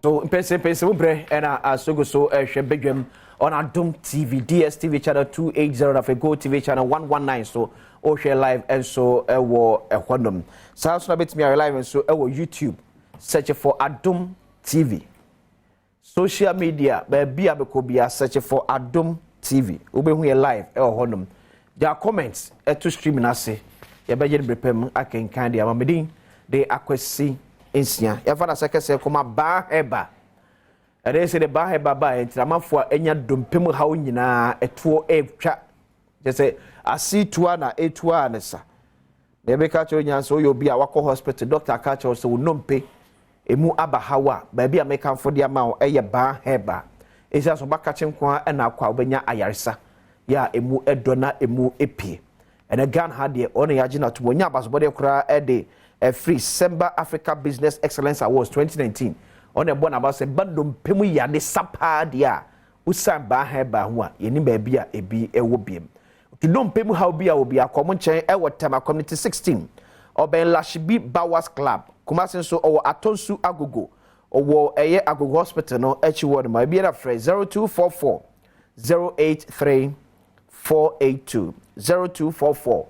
So Mpensenpensemu bre ena asogo so hwe Badwam on Adom TV DSTV channel 280 of Go TV channel 119 so o hwe live and so ewo ehonum so na betimi live and so ewo YouTube search for Adom TV social media be abekobia search for Adom TV obehu ye live ehonum their comments to stream na se ye beje brepem akenkan dia mamedin de akwesi ensia ya fana sekese koma ba heba ere se de ba heba ba entiramafo enya dompem hawo nyina etuo etwa je se asi tua na etua ne sa de be ka cho nyanso yo bi a wako hospital doctor ka cho so nompe emu aba hawa ba bi a meka fo dia ma eye ba heba esa so baka chenkwa na akwa obenya ayaresa ya emu edona emu epie ene gan ha de ono ya gina to wonya basobode kura ede free Semba Africa Business Excellence Awards 2019 on a bon about say Badwam Pemu yade sapa dia usan ba heba ho a yeni ba bia ebi ewo biem to don pemu how bia obi akomo chen ewo tema community 16 oben Lashibi Bawas Club Kumasi so owo Atonsu Agogo owo eye Agogo Hospital no echi word ma bia na free 0244 083 482 0244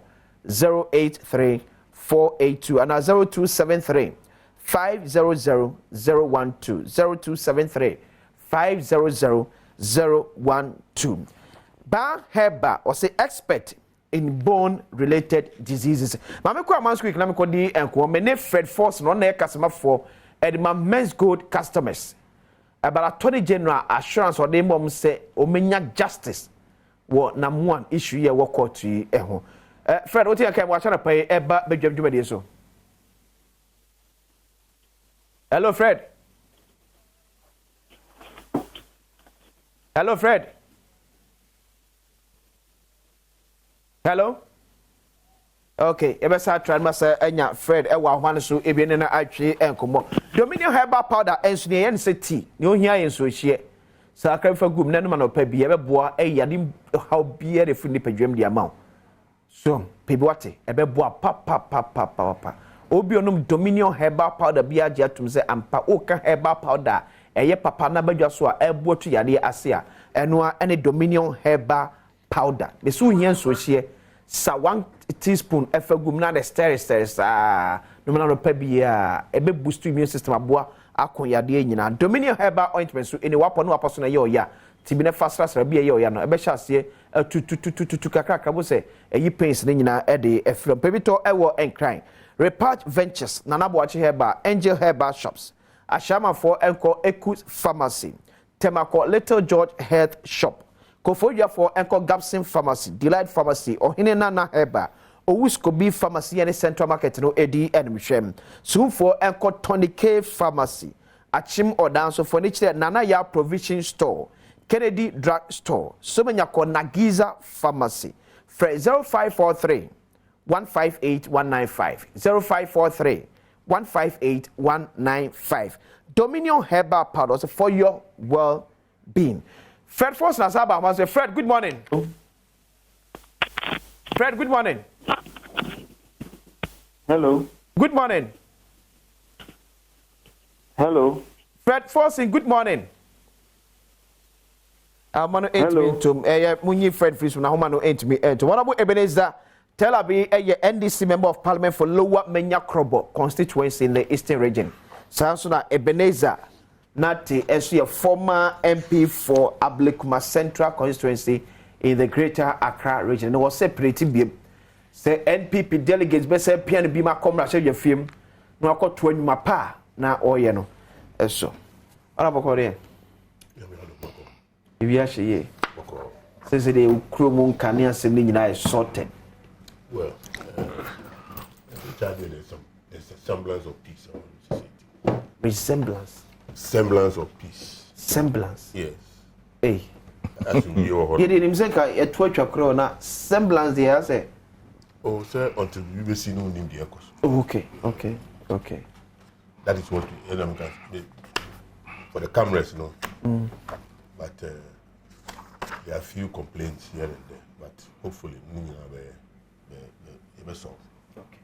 083 482 and 0273 500 012 0273 500 012. Ba heba or say expert in bone related diseases. Mama ko aman's quick na me ko di enko me ne Fred Force no na customer for Edma Men's Gold customers. About Attorney General assurance or dem mom say o menya justice wo nam one issue ye wo court yi eho. Fred, what you can watch on a pay eba Badwam Jumadi so. Hello, Fred. Hello, Fred. Hello. Okay, ebe sa try masa enya Fred ewa hwan so ebiene na atwe enkomo. Dominion herbal powder enso ne yen se tea. Ne ohia yen so hie. Sa akra gum na no ma no pa bi ebe boa eyade how bia de funi Badwam dia ma. So, people what ebe boa pa. Obi onum Dominion herbal powder bia je atum se ampa oka herbal powder eye papa na badwa so a ebo tu yade ase a eno a ene Dominion herbal powder. Me so hia so hie sa 1 teaspoon efagum na the stir no na no pa bia ebe boost immune system aboa akon yade nyina. Dominion herbal ointment so ene wapo no wapo so na ye oya tibine fasra bia ye oya no ebe hyase tu kakra bo se eyi pains ne nyina e de efrem pebito ewo enkran Repart Ventures Nanaboachi Herba Angel Herba Shops Ashama for Enko Ekus Pharmacy Temako Little George Health Shop Kofodia for Enko Gapsin Pharmacy Delight Pharmacy Ohine Nana Herba Owuskobi Pharmacy and Central Market no Edi Enmishem Soon for Enko Tony K Pharmacy Achim Odanso for Nana Ya Provision Store Kennedy Drug Store Somenyako Nagiza Pharmacy 0543 158 195 0543 158 195 Dominion Herbal Powders for your well-being. Fred Force Nasaba was say Fred, good morning. Fred, good morning. Hello. Good morning. Hello. Fred Force, good morning. Mano 8 minutes to munyi Fred Fris na homa no 8 minutes. What about Ebenezer? Tell Abi a NDC member of Parliament for Lower Menya Krobo constituency in the Eastern region. Sansuna Ebenezer Nati as a former MP for Ablekuma Central constituency in the Greater Accra region. And was separated be say NPP delegates be say piano be ma come share your film no akọ to anuma pa na oye no eso. Ala boko re. Ibi a sheye. Boko. Say the ukromu nkane asem ni nyina is sorted. Well, there's a semblance of peace around the society. Resemblance. Semblance of peace. Semblance. Yes. Hey. As in your You didn't say a twitch or na semblance there, say. Oh, sir, until you will see no name the echoes. Okay. That is what Adam can for the cameras, you know. But there are few complaints here and there. But hopefully, solve. Okay.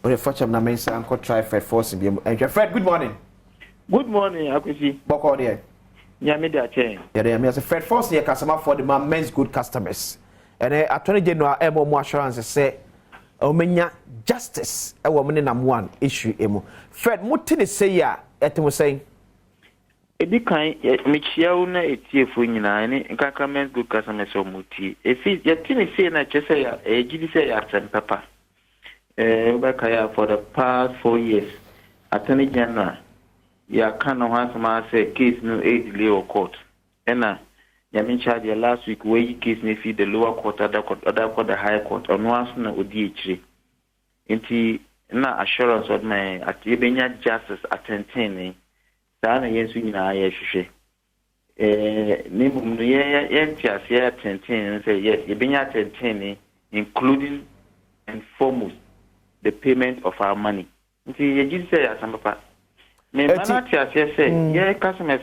When you fetch up na mensa, Uncle try Fred Force. Fred, good morning. Good morning, Akusi. Boko there. Yeah, me da chain. Yeah, me as a Fred Force here customer for the men's good customers. And Attorney General Emo assurance say omenya justice e wo me nam one issue emu. Fred mutini say ya etimo saying Edi kan me chiawo na etiefo nyina ne nkaka men's good customers o muti. Efi yetini say na chese ya ejidi say ya papa. Ubakaya for the past 4 years. Attorney General ya kana hasama say case no delay or court. Ena Yamin charge last week where you case me feed the lower court, other court, the higher court, on once na odi Inti na assurance of my at Yebenya justice attending. Sana yensu na ayeshe. Nimu yentia say attending and say yes, Yebenya attending, including and foremost the payment of our money. Inti yeji say asamba. Me manatia say yeah customers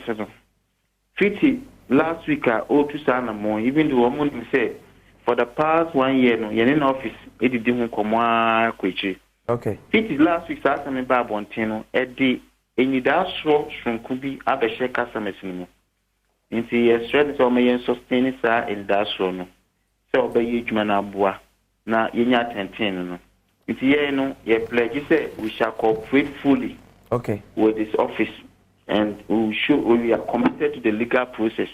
50 last week to sana more even the woman say for the past 1 year no yen in office e did hu komo akwechi. Okay. It last week sa me ba bontino e di enida so sunku bi abehye customers ni mu. Nti yes strength so me yen sustain sa enida so no. Se obaye dwuma na aboa na yenya tenten no. Nti ye no ye pledge say we shall cooperate fully. Okay. With this office. And we are committed to the legal process.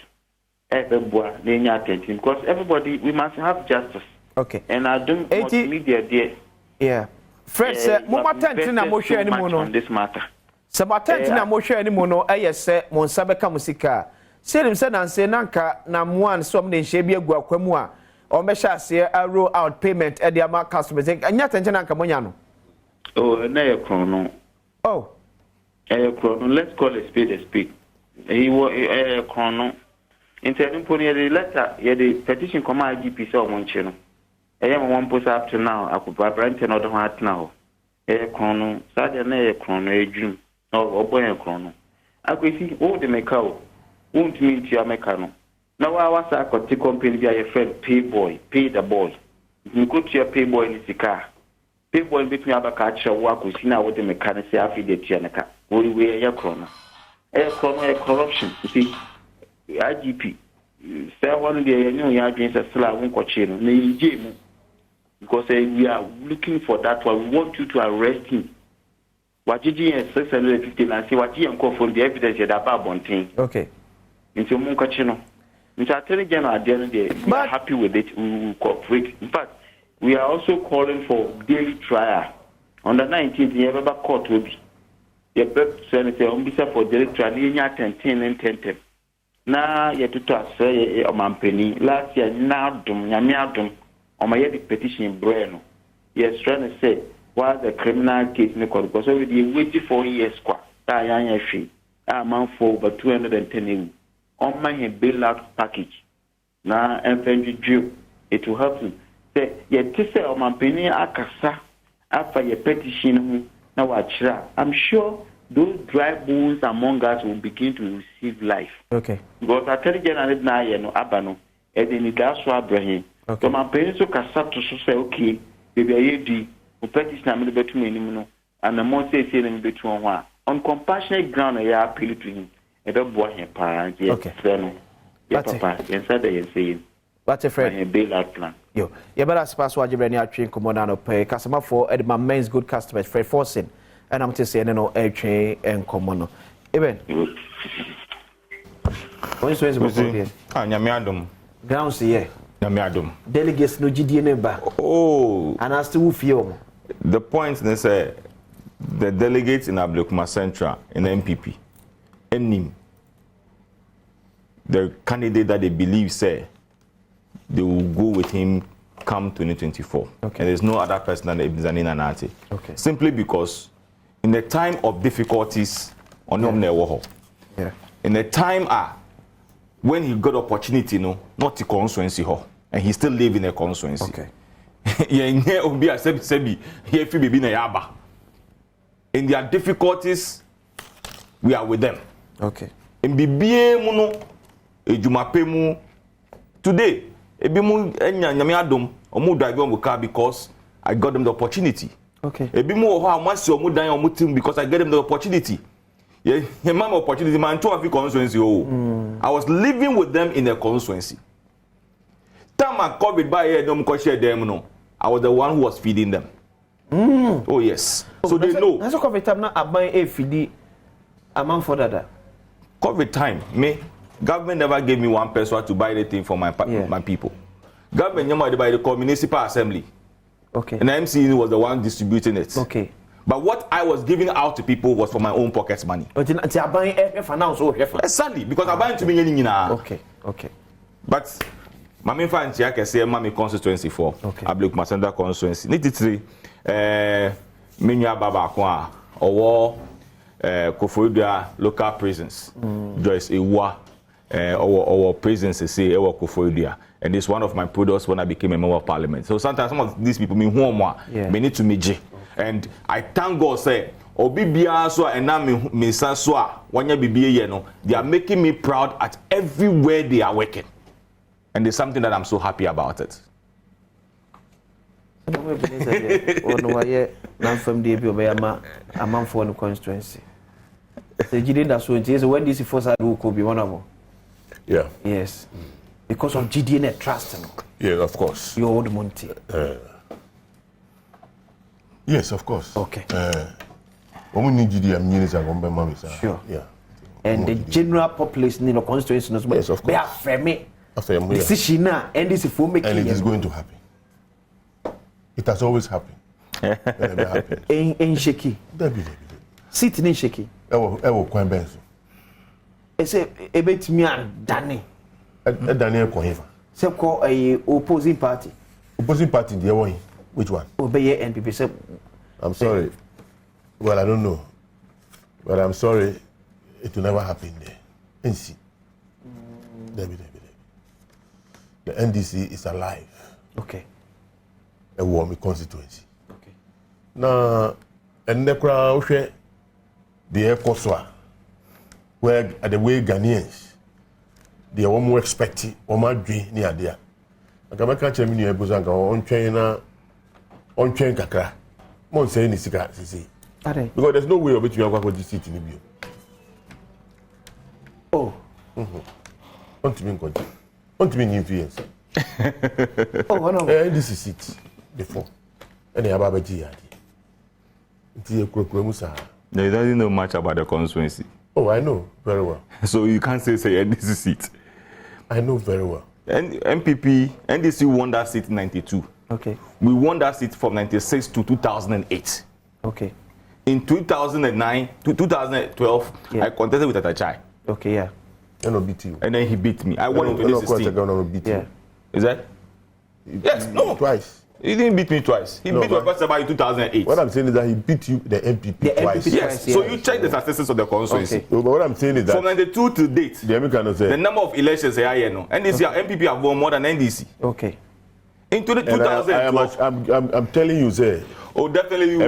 Because everybody, we must have justice. Okay. And I don't want media there. Yeah. Fred said, "Mama tentina mo share ni mo no on this matter." Se ma tentina mo share ni mo no se mo nsa beka musika. Se nim se na nse nanka na mo an so me nhye bi agu akwamu a o me sha se roll out payment e dia ma customers. Anya tentina nanka mo nya no. Oh, na ye chrono. Oh. Let's call a spade a spade. He was a chrono. In telling Pony the letter, the petition come IGP so one channel. I am one post up to now. I could vibrate another heart now. A chrono, Saturday a chrono, a dream, or boy a chrono. I could see all the make-out. Won't meet your mechano. Now I was a could take company by a friend, pay boy, pay the boy. You go to your pay boy in the car. Pay boy between other catcher work with now with the mechanic affidavit Yanaka. We wear a chrono. A corruption. You see, IGP. Say one day, you know, you are against a slab on Cochino. Because we are looking for that one. We want you to arrest him. What you do is 650 and see what you uncle for the evidence that about one thing. Okay. Into Muncochino. Mr. Attorney General, at the end of the day, we are happy with it. We will cooperate. In fact, we are also calling for daily trial. On the 19th, you have a court will be. The best senator on bisa for direct trial in 10 and 10. Na ye to say o mampeni last year na dum nyame adum o ma ye the petition breno. Yes, trying to say why the criminal case in the court because already waiting 4 years kwa ta yan hwe a man for over 210 on my bailout package. Na enfenju it will help him. Say ye to say o mampeni akasa after your petition na wachira. I'm sure those dry bones among us will begin to receive life. Okay. Because I tell you, now you know, Abano, and then it does what Abraham. So my parents took a sub to say, okay, baby, I do, who petition a little bit to me, and the more say, in between one. On compassionate ground, I appeal to him. I don't want him, parents. Okay. Yes, Papa, inside the saying. What's a friend? A bailout plan. Yo, you better pass what you bring out train command pay customer for Edma men's good customers, Fred Forcing. And I'm just saying, no, a train and common. Even. What's the reason? Nyamiadum. Grounds here. Nyamiadum. Delegates no GDN ba. Oh. And I still feel. The point they say the delegates in Ablekuma Central in MPP, the candidate that they believe say they will go with him come 2024. Okay. And there's no other person than Ibn Anati. Okay. Simply because in the time of difficulties on yeah. In the time when he got opportunity, not the constituency, and he still live in a constituency. Okay. In their difficulties, we are with them. Okay. In BBA muno, ejumapemu today, ebimu nyamiadum omu drive on car because I got them the opportunity. Okay. Ebimu oho amasi omu dan omu team because I get them the opportunity. Yeah, my opportunity man to have constituency. I was living with them in the constituency. Time I COVID by here, don't share them. No, I was the one who was feeding them. Oh yes, so they know. That's a COVID time now. I buy a feed a month for that. COVID time, me government never gave me 1 peso to buy anything for my people. Government never buy the municipal assembly. Okay. And the MC was the one distributing it. Okay. But what I was giving out to people was for my own pocket money. But I buy for now, so exactly because I buy to me Okay. Okay. But my main fan I can say my constituency for. Okay. Ablik Masenda constituency. Nititri Minya Baba Kwa or Koforidua local prisons. Joyce Ewa our prisons say Ewa Koforidua. And it's one of my products when I became a member of parliament. So sometimes some of these people mean who me need to meji. And I thank God say obi bia so and na me san so a wanya bibie ye no, they are making me proud at everywhere they are working. And there's something that I'm so happy about it. A man for the constituency. So you did that so when this first could be one of them. Yeah. Yes. Because of GDN trust. Yeah, of course. Your old Monty. Yes, of course. Okay. When we need GDN, sure. Yeah. And the general population in the constituency, yes, of course. They are frame. Decision now, and this is for making. And it is going to happen. It has always happened. In shaky. Sit in shaky. Ewo Kwan Benson. Say a bit me and Danny. Daniel Kohiva. So call a opposing party. Opposing party, the one. Which one? Obey NPP. Say, I'm sorry. Well, I don't know. But I'm sorry. It will never happen there. NC. The NDC is alive. Okay. A warm constituency. Okay. Now, and the crowd, the Air Koswa, where at the way Ghanaians, they are more expecting or my dream near there. I can make a change in your bosom on train kakra. Mon say any cigar, see. Because there's no way of it you are going to sit in the view. Oh. Want to be influence. Oh, one of this is it before. And the Ababaji had it. They don't know much about the constituency. Oh, I know very well. So you can't say this is it. I know very well. And MPP, NDC won that seat in 92. Okay. We won that seat from 96 to 2008. Okay. In 2009 to 2012, I contested with Atachai. Okay, yeah. And I beat you. And then he beat me. I won in 2016. Yeah. Is that? Yes, no. Twice. He didn't beat me twice. He beat me first about in 2008. What I'm saying is that he beat you, the MPP, twice. Yes. So you check the statistics of the constituency. Okay. But what I'm saying is that from 92 to date, the number of elections are here now. NDC, MPP have won more than NDC. Okay. Into the 2012. I'm telling you, sir. Oh, definitely you.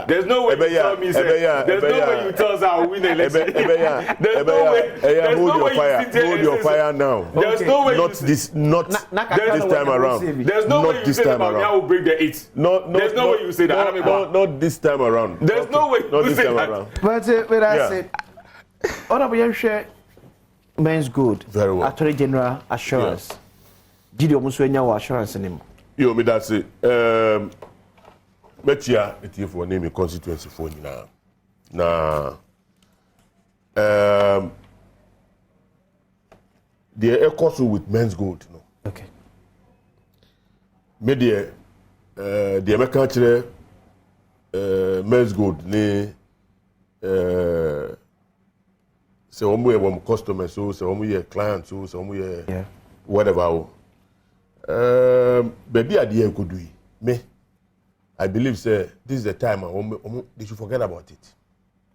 There's no way you tell me, sir. There's no way you tell us I'll win the election. There's no way. There's no way you sit here. Hold your fire now. There's no way. Not this time around. There's no way you say that I will break the 8. There's no way you say that. Not this time around. There's no way you say that. But I said, Honorable Young Men's Good. Very well. Attorney General Assurance. Did you almost assurance in him? Yo, me that's it. Metia, it's here for name a constituency for you now. The echoes with Men's Gold. No. Okay. Media, the American Men's Gold, ne, say one way one customer, so say one way client, so some way whatever. Baby, idea could do me. I believe, sir, this is the time they should forget about it.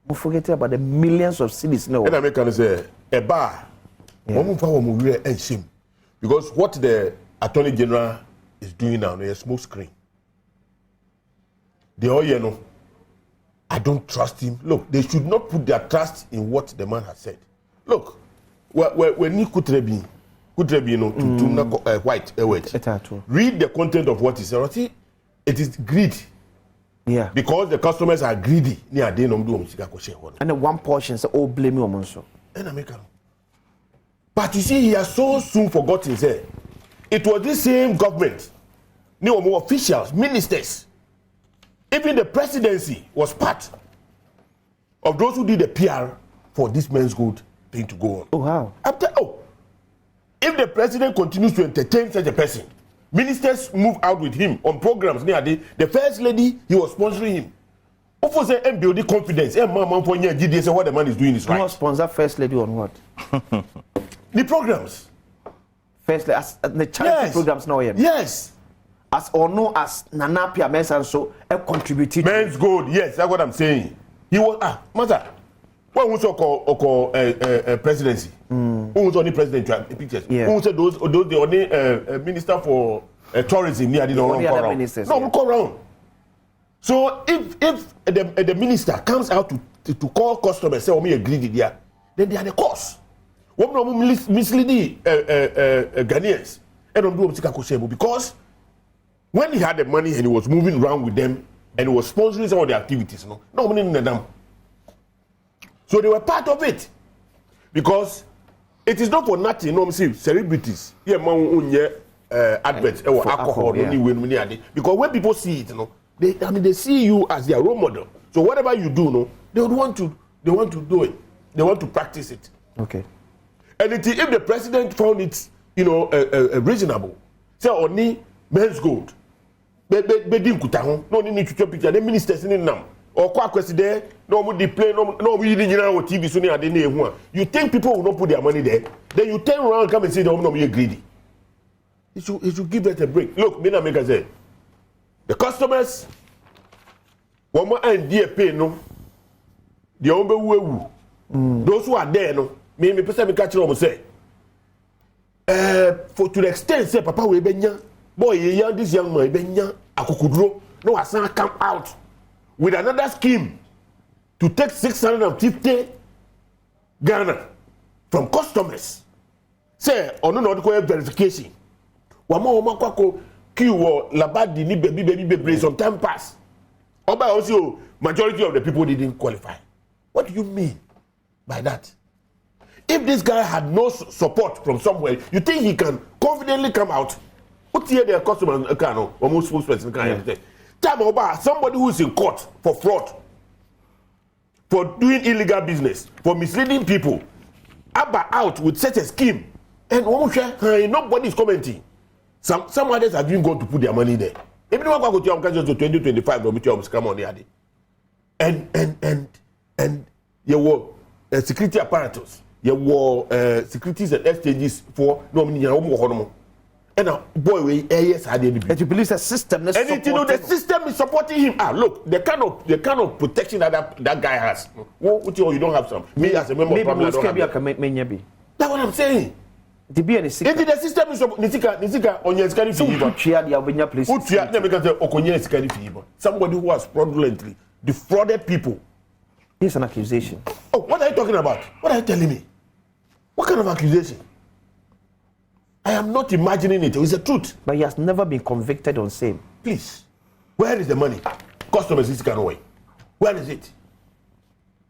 We forget about the millions of cities now. And I make say a bar. And shame. Because what the Attorney General is doing now is a smoke screen. They all know. I don't trust him. Look, they should not put their trust in what the man has said. Look, when you could white. Read the content of what he said. It is greed. Yeah. Because the customers are greedy. And the one portion say oh blame you also. But you see, he has so soon forgotten say it was this same government, more officials, ministers, even the presidency was part of those who did the PR for this men's gold thing to go on. Oh wow. If the president continues to entertain such a person, ministers move out with him on programs near the first lady, he was sponsoring him. Of say and building confidence. And mama for GD say what the man is doing is right. You sponsor first lady on what? The programs. First lady, as the charity programs now. Yes. As or no as Nanapia Men's and so contributed. Men's gold, yes, that's what I'm saying. He was matter. What was call presidency? Who was only president pictures? Yeah. Who said those the only minister for tourism near the no call around. So if the minister comes out to call customers say me agree there, then they are the cause. What no misleading Ghanaians and don't do because when he had the money and he was moving around with them and he was sponsoring some of the activities, no money in them. So they were part of it because it is not for nothing. No, see celebrities here, adverts for alcohol. Because when people see it, they see you as their role model. So whatever you do, they want to do it. They want to practice it. Okay. And if the president found it, reasonable, say only men's gold, no need to picture the ministers in them. Or there, no more play, no we didn't know what TV Sunni had. You think people will not put their money there? Then you turn around and come and say, no, you're greedy. You should give that a break. Look, Mina Mega said, the customers, one more and dear pay, no, the ombe those who are there, no, me person catch them say, for to the extent, say, Papa, we benya, boy, this young man, benya, akukudro, no, I can't come out. With another scheme to take 650 Ghana from customers. Say, or no verification. Wama kwako kiwo labadi ni baby some time pass. Oba also majority of the people didn't qualify. What do you mean by that? If this guy had no support from somewhere, you think he can confidently come out? What here their customers can almost spokesperson can time about somebody who is in court for fraud, for doing illegal business, for misleading people, out with such a scheme, and nobody is commenting. Some others have even gone to put their money there. If you want to go to 2025, they'll meet you come on the and you were security apparatus, you were securities and exchanges for no. And boy, yes, I didn't. And you believe the system is and the system is supporting him. Look, the kind of protection that guy has. What you don't have some. Me as a member of Parliament, that's what I'm saying. The the system is Nisika on your scanning fever. Somebody who has fraudulently defrauded people. It's an accusation. Oh, what are you talking about? What are you telling me? What kind of accusation? I am not imagining it. It's the truth. But he has never been convicted on same. Please. Where is the money? Customers is going away. Where is it?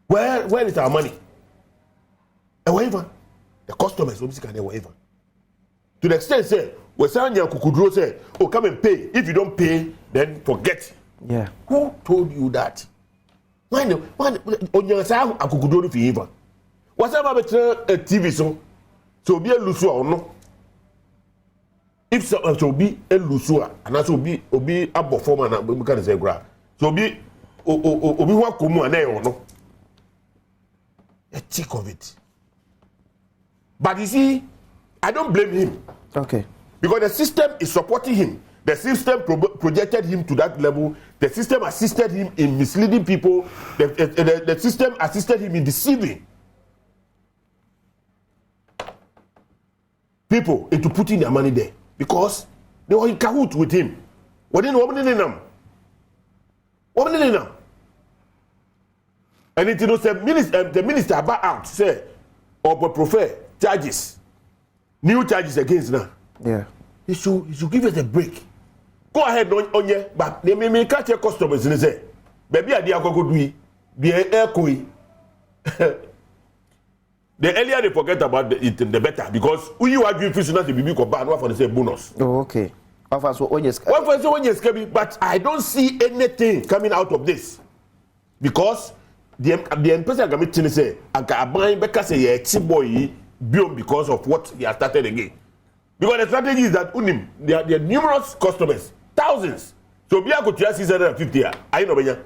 Where is our money? And whatever. The customers will be whatever. To the extent say, Wesanya Kukudro said, oh, come and pay. If you don't pay, then forget. Yeah. Who told you that? Why on your side Kukudro fever? What's about a TV so be a loser or no? If so be a lusua and also be a performer and we can say grab. So be what come on no. A tick of it. But you see, I don't blame him. Okay. Because the system is supporting him. The system projected him to that level. The system assisted him in misleading people. The system assisted him in deceiving people into putting their money there. Because they were in cahoot with him. What didn't them? And it the minister back out say or prefer charges, new charges against them. Yeah. You should give us a break. Go ahead on but they may catch your customers and say baby ade akoko dui the ekoi the earlier they forget about it the better because you are doing fish not the bibi ko ba no for the say bonus. Oh, okay. But I don't see anything coming out of this because the person can meet say anka aban beka say ye chi boy biom because of what he has started again. Because the strategy is that unim there are numerous customers, thousands. So be go to 650 I know benya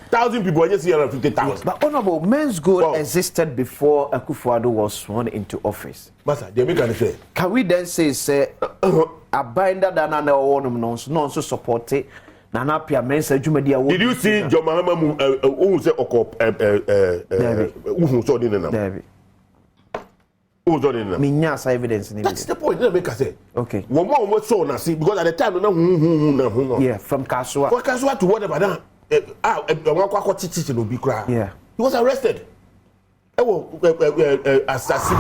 1,000 people just 650,000. But honorable, men's gold existed before Akufo-Addo was sworn into office. Master, they make an say. Can we then say a binder than an non so supported Nana Pia men's Jumedia? Did you see John Mahama who say Okop who saw in them? Who's on in them? Minyas evidence. That's the point. Let me say. Okay. One more so na see because at the time no. Yeah, from Kasua. From Kasua to whatever now. Yeah. He was arrested. Assassin.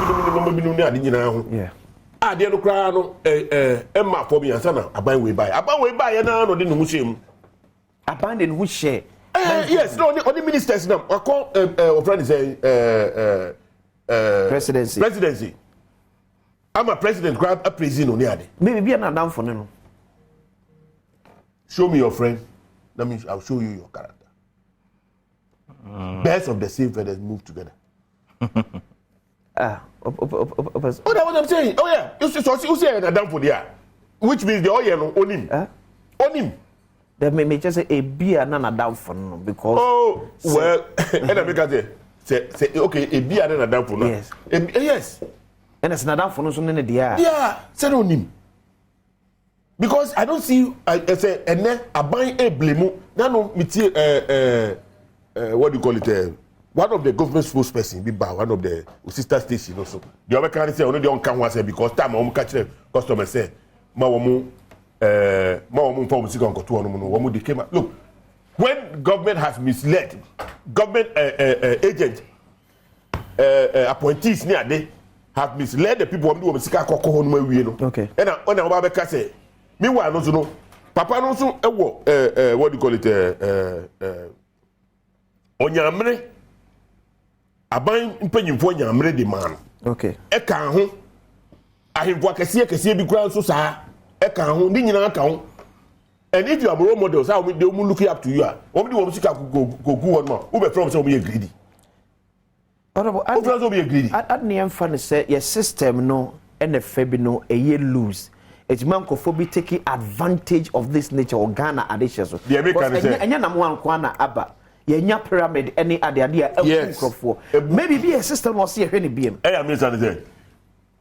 Yeah. They no cry no. Emma for me answer aban we buy na no de no mushim. Abandon who share. Yes, no, only ministers now. I call friend say presidency. I'm a president, grab a prison on the maybe be an Adam for no. Show me your friend. That means I'll show you your character. Best of the same feathers move together. That's that's what I'm saying. Oh yeah, you say Adam for there, which means the oil on him. On him. They may just say a beer and Adam for no because. Oh well, and I make say okay, a beer and Adam for no. Yes. Yes. And it's not Adam for no so many dia. Yeah, say on him. Because I don't see I say and I buy a blame. No meet what do you call it? One of the government spokesperson be by one of the sister station also. The other can say only the on can say because time I catch the customer say ma form music on to no they came out. Look, when government has misled government agent appointees near they have misled the people who music okay. And on our say meanwhile no so no papa no so what do you call it onyamre aban mpanyimfo onyamre de man okay e kan ho ahemfo akese bi kura so saa e kan ho ni nyina kan ho and if you are role models how they will look up to you we dey sika go one man who be from say we greedy honorable who from say we greedy at near fan say your system no NFB no a year lose. It's mankofo taking advantage of this nature of Ghana addition so the American say enya na mo ankwana aba yenya pyramid any ade microphone maybe be a system was here any biem I am say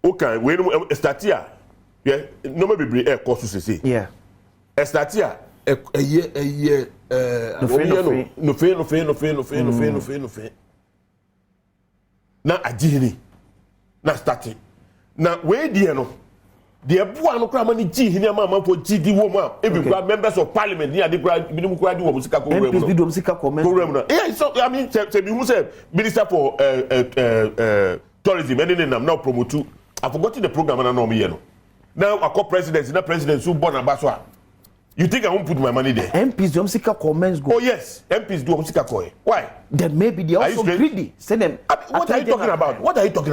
okay we start here yeah no maybe be air course to say yeah start here no fe na agihini na starting na we die no the boy no kra mani ji hini ama for GD woman even members of parliament here they kra minimum kra di wo musika ko program no yeah so I mean say me who say minister for tourism and then now promote I forgot the program na no me here no now I call president who born ambassador you think I won't put my money there MPs do musika comments go oh yes MPs do musika ko why then maybe they also greedy send them what are you talking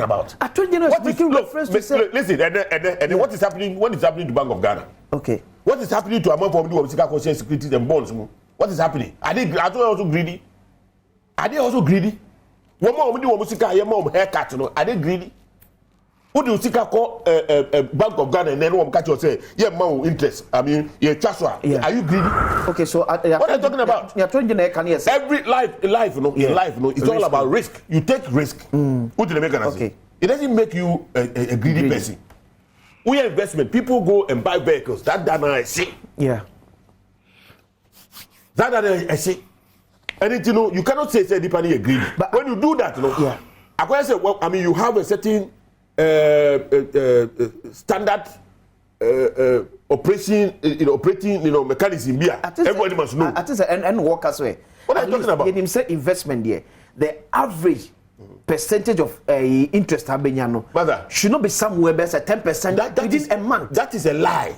about I told you no making reference to say listen and what is happening to Bank of Ghana okay what is happening to amount of musika ko share securities and bonds what is happening are they also greedy one more musika here more haircut no are they greedy who do you think I call Bank of Ghana and then one catch you say yeah more interest I mean yeah transfer are you greedy okay so what are you talking about you're trying to can yes every life no it's all about risk you take risk who do they make an okay it doesn't make you a greedy person we are investment people go and buy vehicles that I see yeah that I see and you know you cannot say depending greedy but when you do that yeah I say well I mean you have a certain standard operating mechanism here. Everybody must know. At least and workers way. What are you talking about? You say investment there. The average percentage of interest should not be somewhere best at 10% within a month. That is a lie.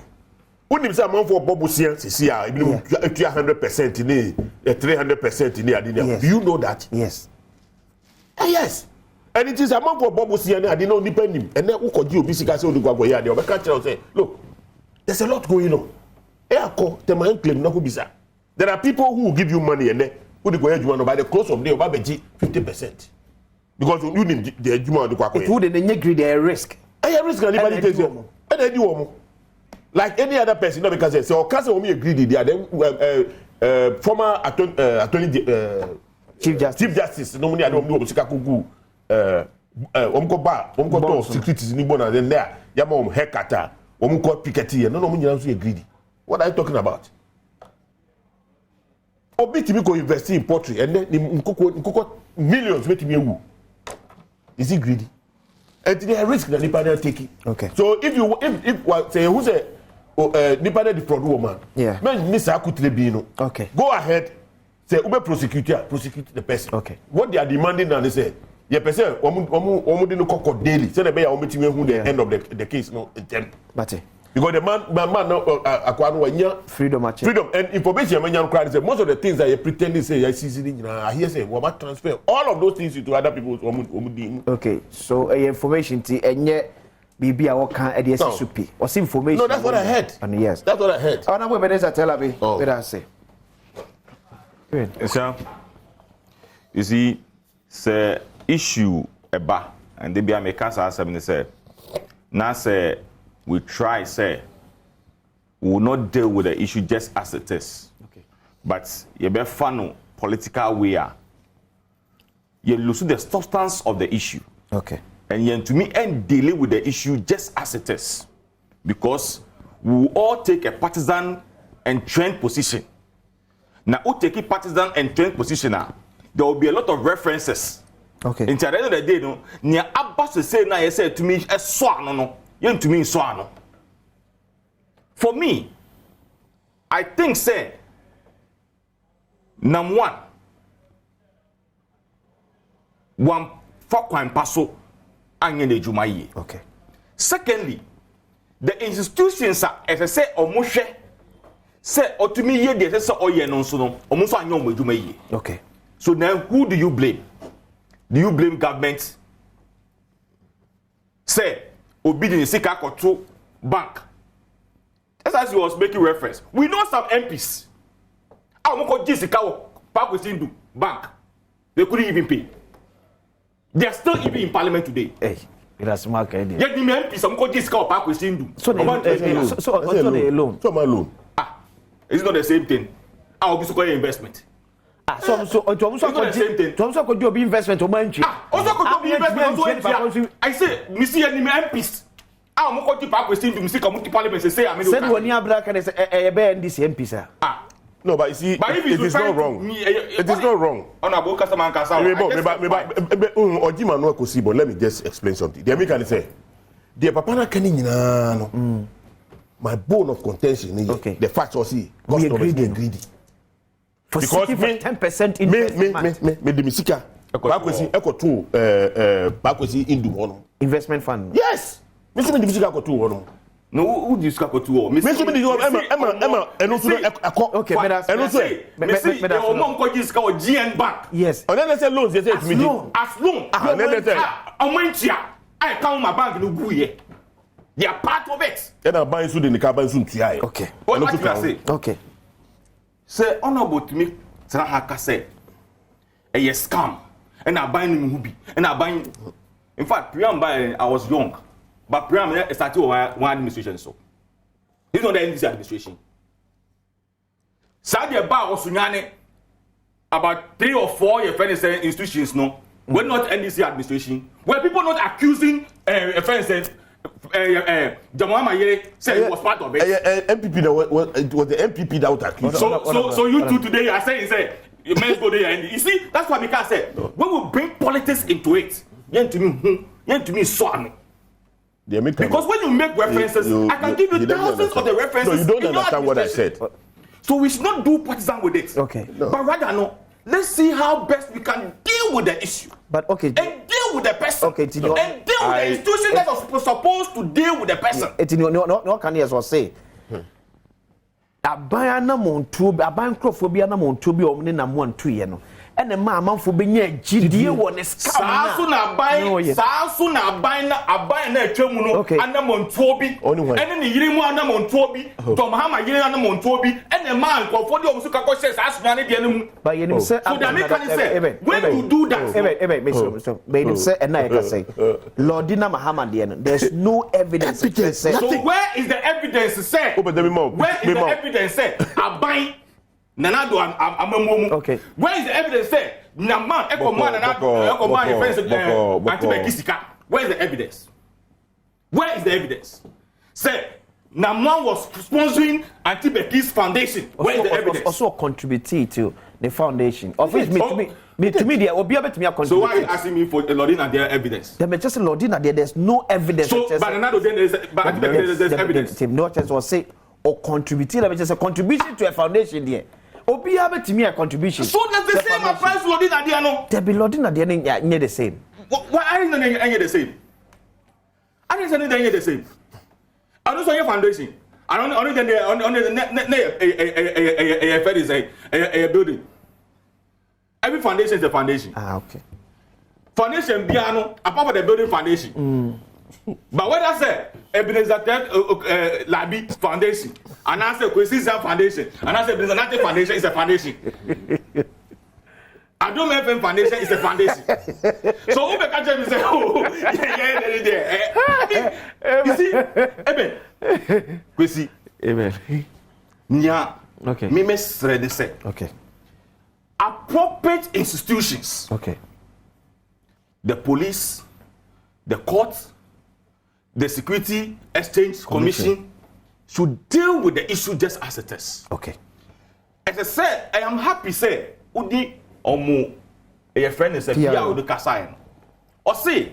Unim say amount for Bobusian, see, I mean, 100% in it, 300% in it. Do you know that? Yes. Yes. And it is amount for Bobusian, I didn't know depending. And then who could you be sick as you go here? They can't say, look, there's a lot going on. The man claim no bisa. There are people who will give you money and then who the go you want to buy the close of the over 50%. Because you need the Juma to It wouldn't agree their risk. I risk anybody takes you. And then you like any other person, not because they say, or cousin me agree they are then former attorney Chief Justice, no money I don't know Sikaku omko ba omko to securities ni bona then there yama haircutter omko Piketty no money also agree. What are you talking about? Obi timi go invest in poultry and then nkoko millions make me ewu. Is he greedy? And the risk that Nippon taking. Okay. So if say who's a Nippon the fraud woman, yeah. Man, Miss Akutrebino. Okay. Go ahead. Say Ube prosecute the person. Okay. What they are demanding now they say, yeah, person omu didn't call daily. Say the bear omitting who the end of the case no attempt. But because the man no freedom and information when you cry say most of the things that you pretending say I see I hear say what about transfer all of those things to other people okay, so information ti enye bibi a work can the SSP or information. No, that's what I heard. And yes, that's what I heard. Oh, now we better tell me what I say. Sir, you see, say issue eba and they be a make us say now say we try say we will not deal with the issue just as it is. Okay. But you be fun political way. You lose the substance of the issue. Okay. And you to me and dealing with the issue just as it is. Because we will all take a partisan and trained position. Now, who take a partisan and trained position now, there will be a lot of references. Okay. In the end of the day, no, near Abbas say now you say to me a swan no. You to me swan. For me, I think say number one fakwan paso anye na ejuma yi. Okay. Secondly, the institutions are as I say omushe say otumi ye de say oye no so no omuso anye omo ejuma yi. Okay. So now who do you blame? Do you blame government? Say obi di sika koto bank. As he was making reference, we know some MPs. Amoko jisika wo park with bank. They couldn't even pay. They are still even in parliament today. Hey, that's my idea. Yet the MPs amoko jisika park with So they alone. So my loan. It's not the same thing. I will be so investment. So could do investment or man. Also could do investment. I say, Missy and MPs. I'm going to park with him to Mr. Community Parliament and say, I'm in the one year black and a bear and this MP, sir. No, but you see, it is not wrong. It is not wrong. On a book, customer can say, Ojima no kosi, but let me just explain something. The American say, the papa can my bone of contention. Okay. The fact was see, customers get greedy. For because 10% investment. Me the misika. Bakwesi indu investment fund. Yes. Me the misika ko tu no, who discuss ko tu? Me Emma eno so okay, but that's eno say the omom ko discuss o GN bank. Yes. And then they say loans, they say to me. As loan. And then they say omantia I count my bank no go here. They are part of it. Then I buy so the car buy so tia. Okay. What I say? Okay. Say honorable to me Sarahaka say a scam and I buy him hubi and I buy in fact Priam buy I was young but Priam started one administration so this is not the NDC administration. Saudi bar was sunyane about 3 or 4 your friends institutions no we're not NDC administration where people not accusing friends Jamal Mayere said he was part of it. MPP that it was the MPP that was accused. So you two today are saying say you must go there and you see that's what Mika said. When we bring politics into it, you to me so because when you make references, I can give you thousands of the references. No, you don't understand what I said. So we should not do partisan with it. Okay. No. But rather no. Let's see how best we can deal with the issue. But okay. And deal with the person. Okay, and deal with the institution that is supposed to deal with the person. No can you as well say. aban anamontuo aban krofo bi anamontuo bi omne na montu ye no ene ma amanfo benya gidie wo ne scam na saaso na aban na atwam no anamontuo bi ene ne yiri mu anamontuo bi Tom Hama yiri anamontuo bi ene ma nkofo de omusu kakọ se saaso na ne de ne mu ba ye nim say so that can say when you do that so be nim say ena ye ka say Lord Dina Mahama de no there's no evidence say so where is the evidence say where is the evidence say aban Nanado amamumu. Okay. Where is the evidence say Naman Ekoman Antibekisika? Where is the evidence? Where is the evidence? Say Naman was sponsoring Antibekis Foundation. Where is the evidence? Also contributed to the foundation. Of which to me there will be able to me a contribution. So why are you asking me for Lordin and their evidence? There may just Lordin and there's no evidence. So but Nanado then there's evidence. No chance was say or contributed. Let me just say contribution to a foundation there. Obi able to me a contribution. So that's the same applies to Lordin and no. There be Lordin and near the same. Why are you not the same? I didn't say they're the same. I don't say foundation. I don't only then a building. Every foundation is a foundation. Ah, okay. Foundation piano apart from the building foundation. But what I say, evidence that Labi foundation, and I say Kwesi Foundation, and I say Ebenezer Foundation is a foundation. Adom FM Foundation is a foundation. So who can tell me say, oh, yeah. You see, Amen. Kwesi, Amen. Nya, okay. Me ready say, okay. Appropriate institutions, okay. The police, the courts, the Security Exchange Commission should deal with the issue just as it is. Okay. As I said, I am happy say Udi Omo a friend is a Pia Udu Kasayan. Or say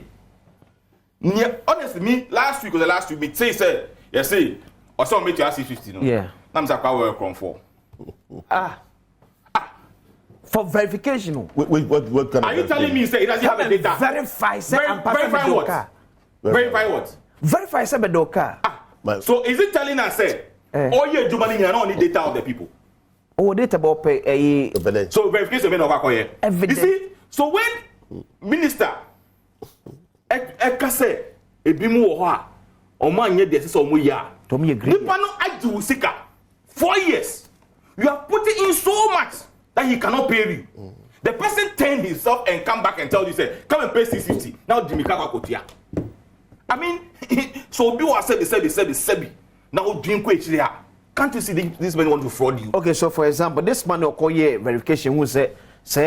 honestly me last week or the last week me say yes say or some make you ask 50 no. Yeah. I'm say power come for. For verification. What kind are you telling me say it doesn't have a data? Verify say verify what? Verify what? Verify say bedoka. So is it telling us say all your Jumani you don't need data of the people? Oh, data about pay so verification may not work. Evidence. You see, so when minister Eka say ebimu wo ha o man ye de se so mo ya to me agree. Nipa no aju sika 4 years. You are putting in so much that he cannot pay you. The person turn himself and come back and tell you say come and pay 650. Now Jimmy Kaka Kotia. I mean, so be what said. Now drink quite. Can't you see this man want to fraud you? Okay, so for example, this man will call you verification who say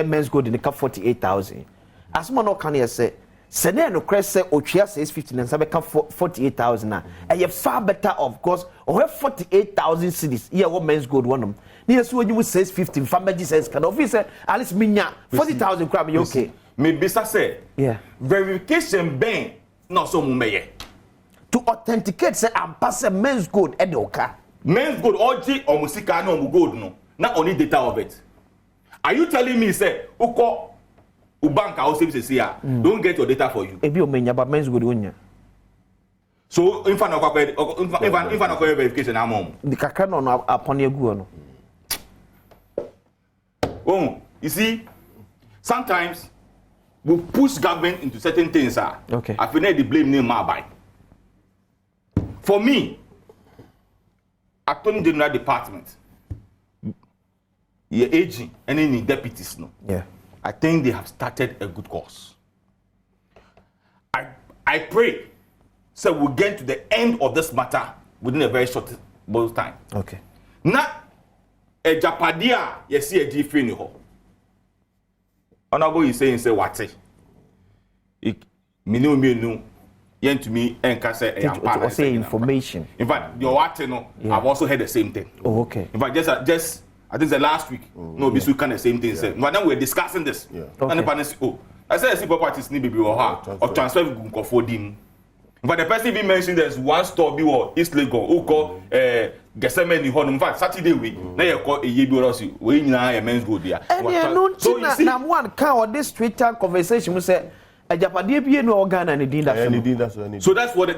men's gold in the cap 48,000. As man can you say no crest say Ochia says 15 and some cap 48,000 now. And you far better of course or have 48,000 cities. Yeah, what men's gold one of them. Near so you says 15 family says can officer at least minya 40,000 crab you okay. Maybe say yeah. Verification ban not so mumeye. To authenticate say and pass a men's gold at the oka. Men's gold OG or musika no gold no. Not only data of it. Are you telling me say uko ubanka or say don't get your data for you? Ebi o menya but men's gold wonya. So if I no verification amom. The kakra no upon your go no. Oh, you see, sometimes we push government into certain things. Okay. I feel like the blame name by. For me, Attorney General Department, your aging and any deputies, no. Yeah. I think they have started a good course. I pray, so we'll get to the end of this matter within a very short time. Okay. Now, a Japadia, you see a G free ho. Honorable is saying, say what? Minu, yen to me, and can say information. In fact, your what no, I've also heard the same thing. Oh, okay. In fact, just I think the last week, this week kind of same thing said. But then we're discussing this. Yeah. And the partner I said, I see properties need to be or transfer for them. But the person even mentioned there's one store be East Lagos who call Gethsemane Hall. In fact, Saturday week, now you call a year or we now a men's good there. And yeah, no, so now one can or this Twitter conversation we say Ajapade bi no organ and din So that's what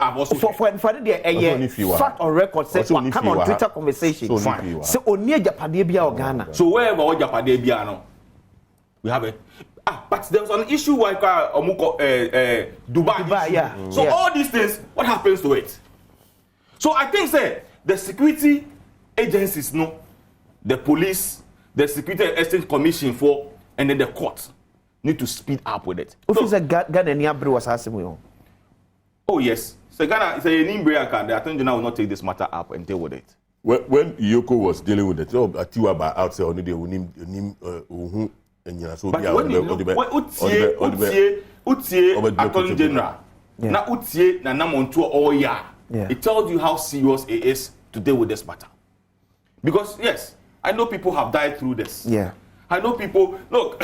I've also for the fact on record say come on Twitter conversation. Fine. So oni ajapade bi organ. So wherever ajapade bi no, we have it. But there was an issue like Dubai. Yeah. So all these things, what happens to it? So I think say the security agencies know, the police, the Security Exchange Commission and then the court need to speed up with it. Ghana ni abre was asem. Oh yes. So Ghana say any can the Attorney General will not take this matter up and deal with it. When Yoko was dealing with it, Atiwa by outside only they will but when you look, Utie Attorney General, na Utie na namonto all year. It tells you how serious it is to deal with this matter. Because yes, I know people have died through this. Yeah. I know people. Look,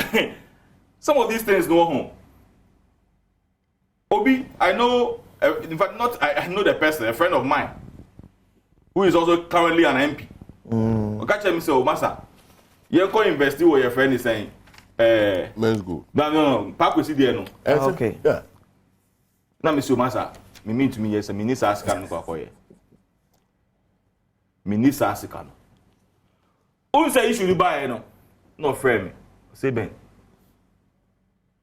some of these things go home. Obi, I know. In fact, not I know the person, a friend of mine, who is also currently an MP. Catch him say, "Oh, Masa, you go invest what your friend is saying." Let's go. No. Papo si there no. Okay. Yeah. Na Mr. Masa, me mean to me yes, me need ask kan ko akoye. Me need ask kan. O say issue buy no. No friend me. Say ben.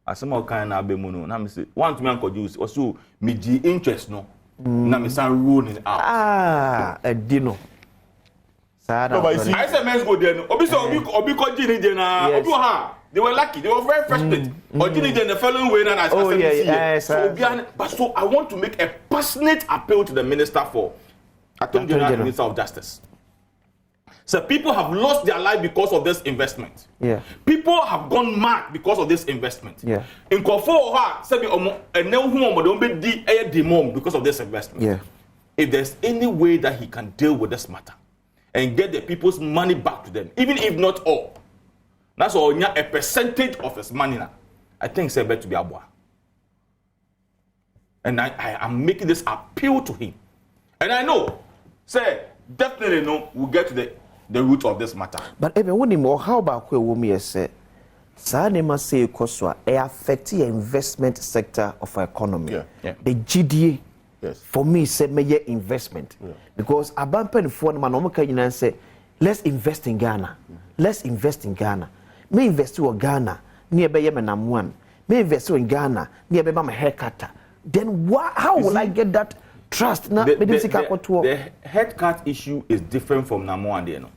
Asema kan na be mu no. Na me say want me anko use. Also me di interest no. Na me san rolling out. Edino. No, but I said men's go there no. Obi say obi ko gini there na. Obi ha. They were lucky. They were very frustrated. Or didn't the following way and but so I want to make a passionate appeal to the Minister for Attorney General Minister of Justice. So people have lost their life because of this investment. Yeah. People have gone mad because of this investment. Yeah. In Kofo because of this investment. Yeah. If there's any way that he can deal with this matter and get the people's money back to them, even if not all. That's all a percentage of his money now. I think it's better to be Abua. And I am making this appeal to him. And I know, say, definitely no, we'll get to the root of this matter. But even when more how about who women say, Sanema say Koswa, it affects the investment sector of our economy. Yeah. The GDA, yes. For me, say major investment. Yeah. Because a bumper for man say, let's invest in Ghana. Let's invest in Ghana. Me invest in Ghana, near Bayam one. Me invest in Ghana, near Bayam haircutter. Then how will I get that trust? Now, the head cut issue is different from Namuan there. No?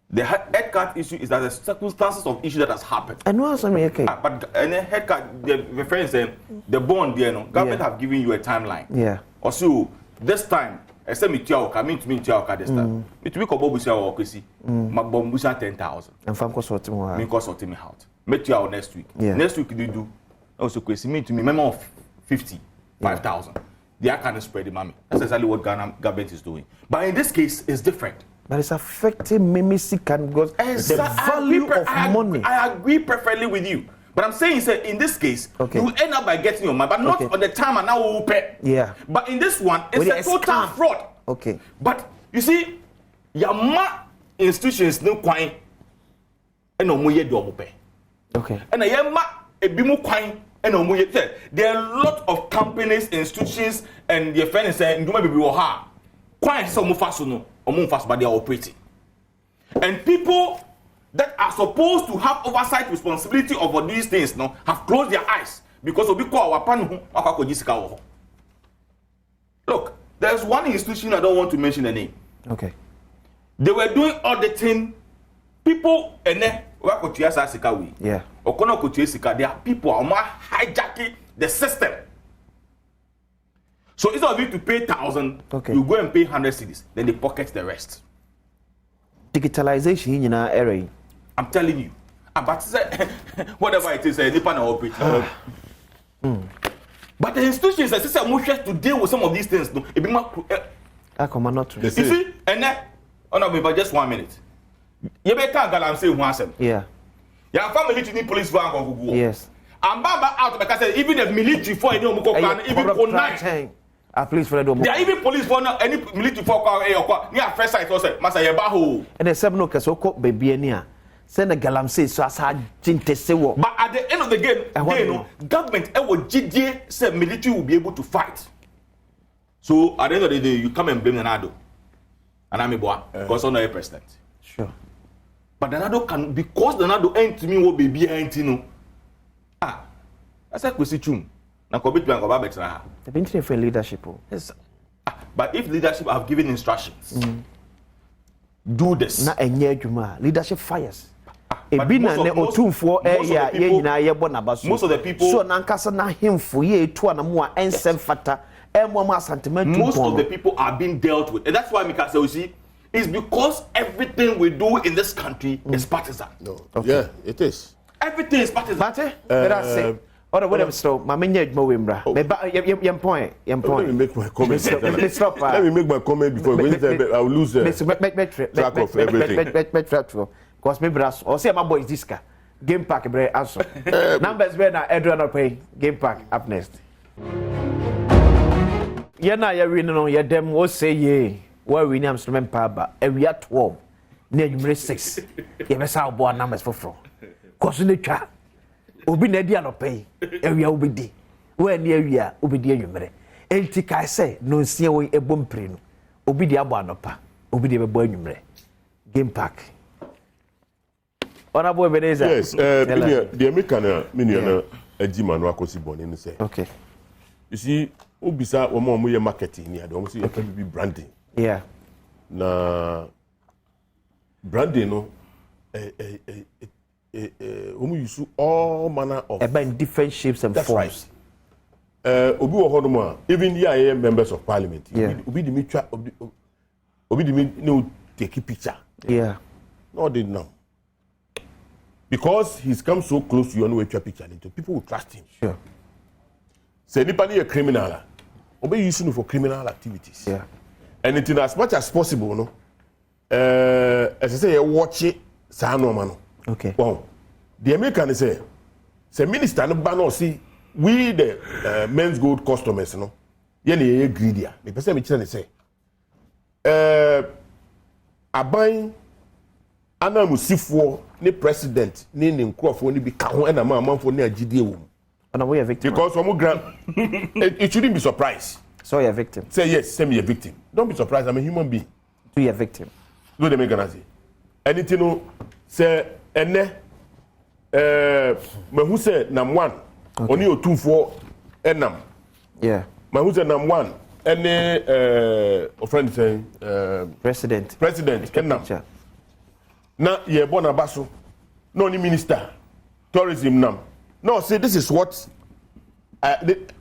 The head cut issue is that the circumstances of issue that has happened. I know something okay. But the head cut, the friend saying the bond there, no government have given you a timeline. Yeah. Also, this time. Except me tiaoka, me to me tiaoka this time. Me to me ko bobusia o kwesi. Ma bombusia 10,000. And fam ko sorti mo ha. Me ko sorti me out. Me tiao next week. Yeah. Next week you do. Also kwesi me to me memo of 5,000. They are kind of spread the money. That's exactly what Ghana government is doing. But in this case, it's different. But it's affecting mimicry because the value of money. I agree perfectly with you. But I'm saying, in this case, you will end up by getting your money, but not on the time and now we will pay. Yeah. But in this one, it's a total fraud. Okay. But you see, Yama institutions no kwine and no moye do pay. Okay. And Yama a bimu kwine and no moye. There are a lot of companies, institutions, and their friends saying, "Do maybe we will have kwine some mufaso no or mufas, but they are operating." And people that are supposed to have oversight responsibility over these things now have closed their eyes because of our Look, there's one institution I don't want to mention the name. Okay. They were doing auditing people and then yeah. There are people who are hijacking the system. So instead of you to pay 1,000, you go and pay 100 cedis, then they pocket the rest. Digitalization in our area. I'm telling you. But whatever it is, Nipan are operating. But the institutions that say to deal with some of these things, no, it be more. You see, and then, but just 1 minute. You better can't say one second. Yeah. Your family to need police van go go. Yes. And Baba out because even the military for any even go night. Police for the there are even police for any military for near first site also. Masa Yebaho. And the 7 no kesoko baby near. send a galamsey so as a jinte sewo. But at the end of the game, government GDA said military will be able to fight. So at the end of the day, you come and blame Nanado. And I'm a boy, because I'm not a president. Sure. But Nanado can, because Nanado ain't to me what baby ain't you know. That's a question. Now, commit to Angoba better. The been for leadership. Yes. But if leadership have given instructions, do this. Na enye adwuma leadership fires. Ebi na ne otumfo ya ye nyina ye bo nabaso. Most of the people so nankasa na hemfo ye etu anamu a ensem fata emo ma sentiment. Most of the people are being dealt with. And that's why Mika say, you see, it's because everything we do in this country is partisan. No. Okay. Yeah, it is. Everything is partisan. Bate, that's it. Or whatever, so my many Moimbra. Yam point. Let me make my comment. Let's stop. Let me make my comment before I will lose track of everything. Because maybe that's or say my boy is this guy. Game Pack, bre answer. Numbers be na Adrian pay. Game Pack up next. Ya na ya win no ya dem wo say ye. Where we name instrument pa ba. E we at 12. Na number 6. Ya be sa obo numbers for. Cause ne twa. Obi na dia no pay. E we obi di. We na awia obi di anwumere. Enti kai say no nsia wo ebom pre no. Obi di abo anopa. Obi di be bo anwumere. Game Pack. Honorable Ebenezer. Yes, the American minion Ejima no akosi boni no say. Okay. You see, obisa omo ye marketing ni ade omo say be branding. Yeah. Na branding no omo use all manner of about different shapes and that's forms. Right. Obi wo hono ma even the members of parliament. Yeah. Obi di me obi di me no take a picture. Yeah. No they know. Because he's come so close to you, no way to picture into people will trust him. Sure. Say anybody a criminal, obey using for criminal activities. Yeah. And it as much as possible, no. As I say, watch it, say no man. Okay. Wow. The American say minister no ban see we the men's gold customers, no. Ye greedy. The person me say aban ana musifo ni president ni nkrofo ni bi ka ho na manfo ni agidie wo. And we are victim. Because from grand it shouldn't be surprised. So you're a victim. Say yes, say me a victim. Don't be surprised, I'm a human being. To be a victim. No they make gonna say. Anything no say ene me who say nam 1 oni otumfo enam. Yeah. Me who say nam 1 ene friend saying President enam. Na ye born abaso no ni minister tourism nam no say this is what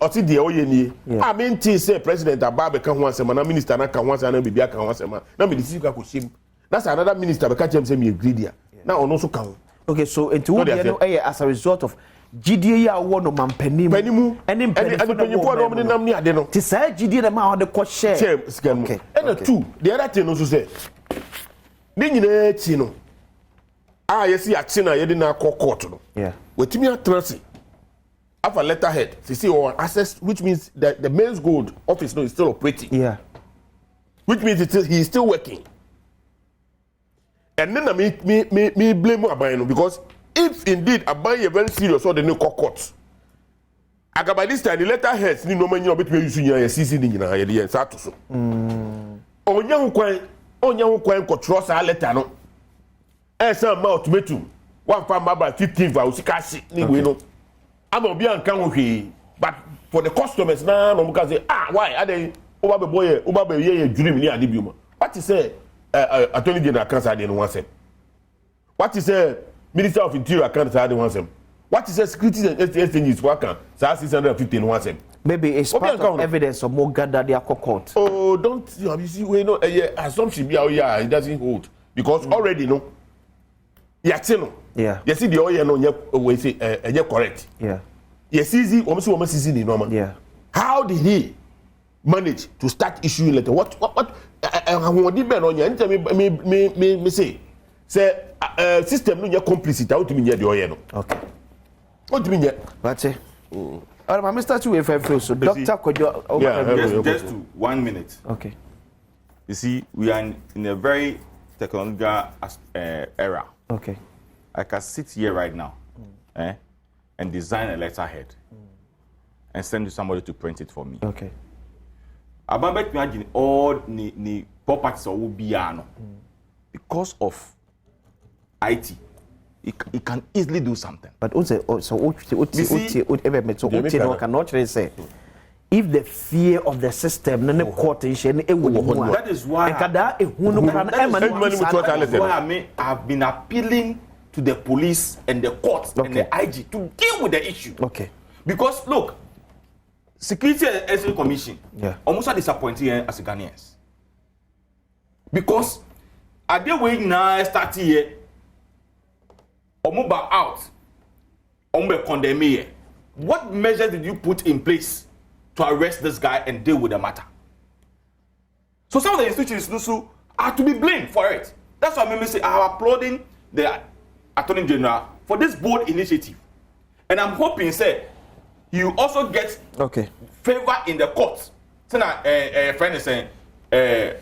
oti de oye ni I mean say president ababe ka ho asema na minister na ka ho asema na bibia ka ho asema na me disi ka ko shim that's another minister be ka chem say me greedy na ono so ka ho. Okay, so into what you know as a result of GDA ya wo no mampanimu and penyipo no me nam ni ade no ti say GDA na ma ho de ko share okay and two the other thing also say ni nyina chi no yes ya chi na ye de na court no yeah wetimi atrance have a letterhead to see or access which means that the men's gold office no is still operating yeah which means he is still working and then me blame aban no because if indeed aban you very serious or the new court agaba this time the letterheads ni no man you betime use nya CC ni nyina ye de sa to so onya ho kwan control sa letter no some ultimatum one farm about 15 va usikashi ni we no am obi anka ho hwe but for the customers na no muka say why are they oba be ye dream ni ade bioma what is say attorney general cancer dey no one say what is say minister of interior cancer dey one say what is say security and exchanges worker say 650 no one say maybe it's part of evidence of more gather their court. Oh don't you see we know assumption be it doesn't hold because already no Yatino. Yeah. You see the oil no we say correct. Yeah. Yes easy almost season normal. Yeah. How did he manage to start issuing letter? What did ben on ya me say system no complicit out to me the oil no. Okay. What do you mean? That's it. All right, Mr. 2FF so Dr. Kojo just to 1 minute. Okay. You see we are in a very technological era. Okay. I can sit here right now and design a letterhead and send to somebody to print it for me. Okay. About me imagine all the properties will be because of IT. It can easily do something. But also cannot say if the fear of the system and the court is that is why I've been appealing to the police and the courts and the IG to deal with the issue. Okay. Because look, Security and Exchange Commission almost are disappointing as Ghanaians. Because at the way now start here, Omuba out, Ombe condemn here. What measures did you put in place to arrest this guy and deal with the matter? So some of the institutions are to be blamed for it. That's why I say I'm applauding the Attorney General for this bold initiative. And I'm hoping, say, you also get favor in the courts. So now, a friend is saying,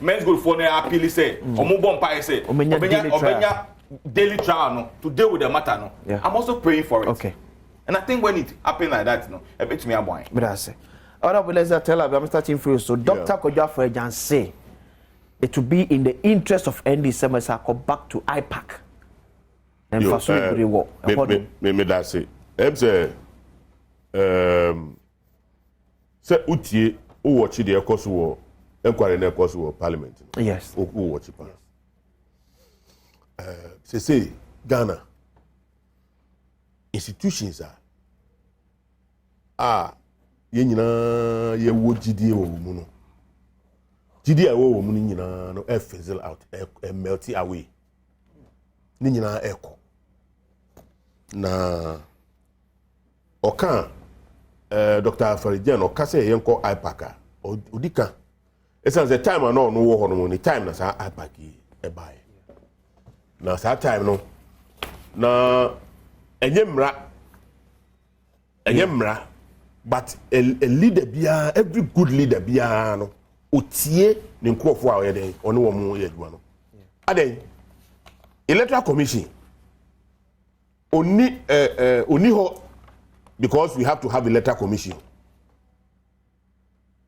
men's good for the appeal, say, Omubompa, say, Obenya daily trial no, to deal with the matter. No. Yeah. I'm also praying for it. Okay. And I think when it happens like that, no, a bit me a boy. But I say, all right, let's tell I'm starting for you. So, Dr. Kojo Jan say it will be in the interest of ND I come back to IPAC. And for so very well. Me that say. Say utie o watch the ekoso wo enkware na ekoso wo parliament. Yes. O watch it. Say Ghana institutions are ye nyina ye wo gidi wo mu no. Gidi a wo mu nyina no fizzle out melt away. Ni nyina eko. Na oka Dr. Farijan oka say yenko IPAC odika esan the time no wo ho no ni time na sa IPAC e buy na sa time no na enye mra but a leader bia every good leader bia no otie ni nkrofo a oyede oni wo mu ye adwuma no aden electoral commission oni ho because we have to have electoral commission.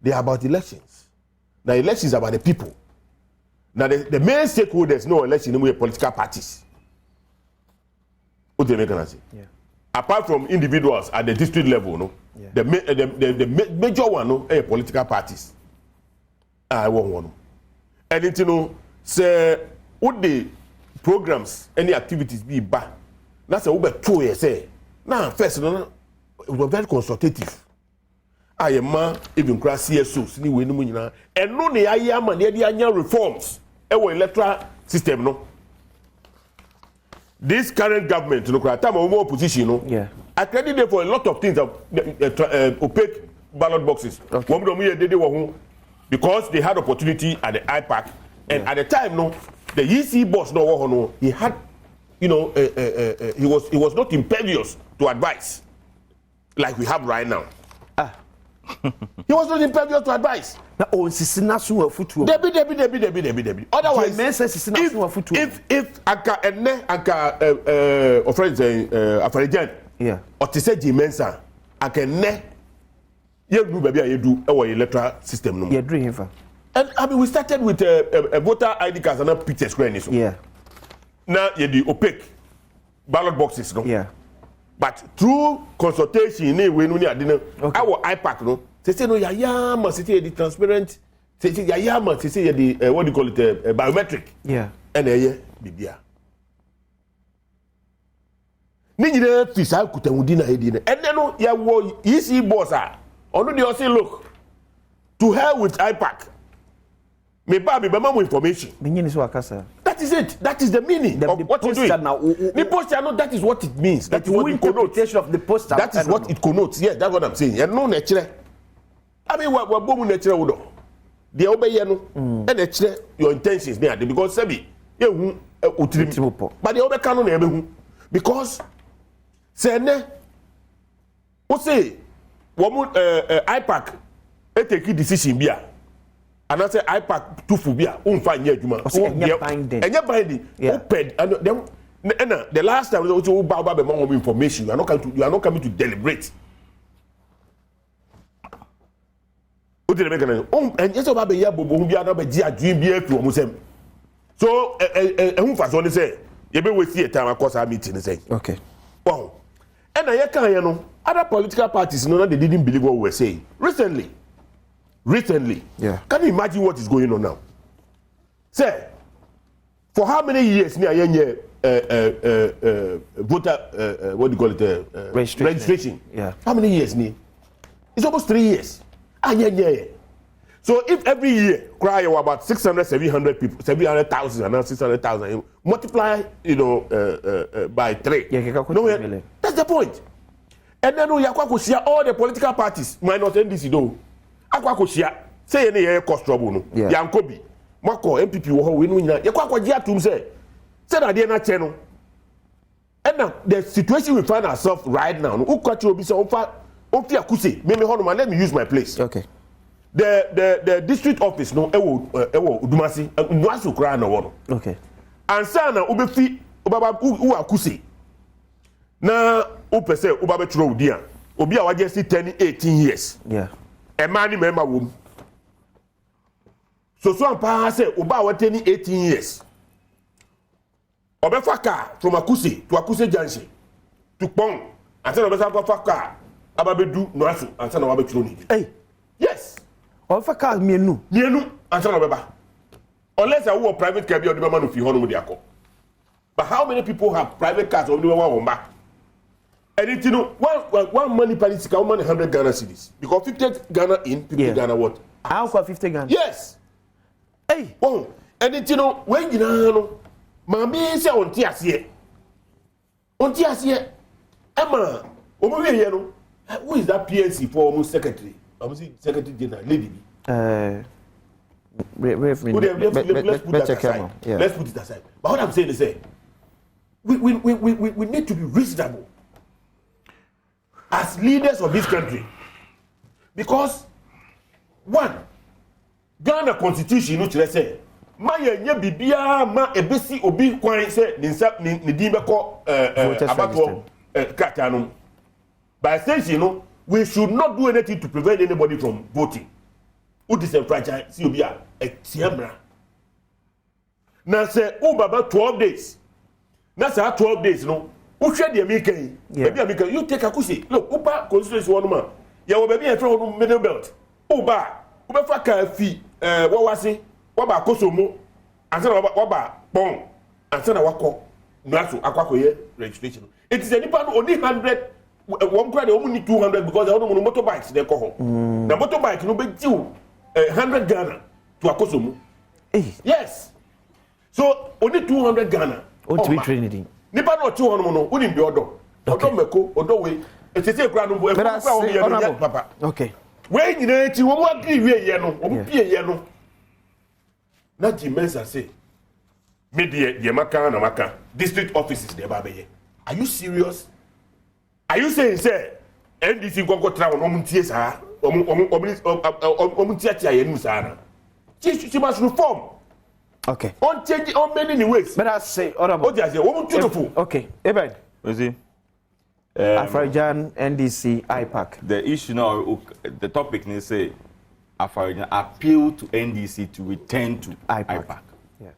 They are about elections. Now elections are about the people. Now the main stakeholders no election with political parties. What do you say? Yeah. Apart from individuals at the district level, no, the major one no political parties. I want one. And it say what the programs, any activities be bad. That's a over 2 years say. Now first no. It was very consultative. I am even class CSOs ni we no nyina. And no ne aye ama ne dey anya reforms e wo electoral system no. This current government no time of opposition no. Yeah. I credit them for a lot of things opaque ballot boxes. Because they had opportunity at the IPAC and at the time no the EC boss no he had he was not impervious to advice. Like we have right now. He was not impervious to advice. Debbie. Otherwise, if Anka Afrajan, or to say Jimensa, I can you do baby, you do our electoral system. Yeah, dream. And I mean, we started with a voter ID card and a picture screen. Yeah. Now you do opaque ballot boxes. No? Yeah. But through consultation, our IPAC, no, they say no, must say the transparent, say the what do you call it, biometric. Yeah. And Bibia. Nina Fisa Kutamudina Hedina. And then ya wo easy bossa. Only they say look to hell with IPAC. Me baby, but information. That is it. That is the meaning of what you're doing. The poster, no, that is what it means. That is what it connotes. Of the poster. That is what it connotes. Yeah, that's what I'm saying. And no nature. I mean, we're booming nature. They obey and nature your intentions there because Sebi, you but they obey canon because say what say IPAC take a decision here. And I say IPAC to phobia, find your juma. And you're binding. Open and then The last time we talked about more information, you are not coming to deliberate. What did they make? And yes, about the year, but we are not a dream beer to almost him. So, who first only say, you be with the time across our meeting and say, okay. Wow. And I can't, other political parties, they didn't believe what we were saying. Recently, yeah. Can you imagine what is going on now? Say, for how many years near voter, what do you call it? Registration. Yeah. How many years near? It's almost 3 years. Yeah. So if every year cry about 600, 700 people, 700,000 and now 600,000, multiply, by 3. Yeah, that's the point. And then we are share all the political parties minus NDC though. Akwa share say any cost trouble no. Yankobi, Mako MPP wo ho we no nyina. Yakwa gye atum say na de na che no. And now the situation we find ourselves right now, no ukwachi obi say onfi akuse. Me hono let me use my place. Okay. The district office no ewo Udumasi, Nwasu kra na wo no. Okay. Ansa na obefi obaba u akuse. Na upese ubabe tro odi a obi a waje si 10 18 years. Yeah. A man ni member wom. So ampa say uba wa 10 18 years. Obefa car from Akuse to Akuse Junction to Pong. And say obefa car ababedu no aso and say na wabe tro ni. Hey. Yes. Obefa car mienu and say na obeba. Unless I wo private car bi o de man fi hono mo de akọ. But how many people have private cars or do one back? And it, one money policy can money 100 Ghana cedis. Because 50 Ghana in, 50 Ghana what? How for 50 Ghana? Yes. Hey. Oh, and it, when you know, Mammy say on Tiasie. On Tiasie. Emma, who is that PNC for almost secretary? I'm saying secretary general, lady. Let's put it aside. But what I'm saying is, we need to be reasonable as leaders of this country, because one, Ghana Constitution, which let's say, ma yenye bibia ma ebesi obi kwan say ni din beko abato kata. By extension, we should not do anything to prevent anybody from voting. Who disenfranchise see obi a tiamra. Na say baba 12 days. Na say 12 days no. Who share the American? Maybe you take Akusi. Look, Uba constituency one man. Ya will be a from middle belt. Uba faka fi what was it? Waba Kosomo, and then Waba Bong, and then Wako Nasu Aquaco registration. It is a nipan only 100. One credit only 200 because I don't know motorbikes they call. The motorbike no be due 100 Ghana to Akosomo. Yes. So only 200 Ghana. What we training? Nipa no 200 no unim be odo. Odo meko, odo we. Etete kura no bo papa. Okay. We nyina eti wo mo agree we ye no, wo mo pie ye no. Na di mensa say me de maka na maka district offices de ba be ye. Are you serious? Are you saying say NDC nkonko tra wo mo ntie sa? Omo ntie tia ye nu sa na. She must reform. Okay. On change on many ways. But I say, okay. Eben. You see? Afarijan NDC IPAC. The issue now, the topic needs say Afarijan appeal to NDC to return to IPAC. Yeah.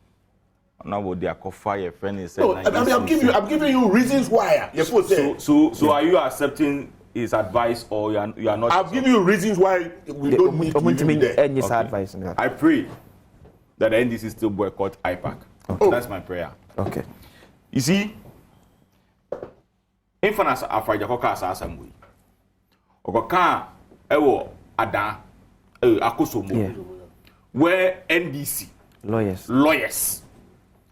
Now what they are fire friend is saying. No, I'm giving you reasons why. So are you accepting his advice or you are not? I've given you reasons why we don't need to be there. Any advice. I pray that the NDC still boycott IPAC. Okay. That's my prayer. Okay. You see, Infanas Afraja Koka Assembly. Okoka Ewo Ada Akosomo. Where NDC lawyers.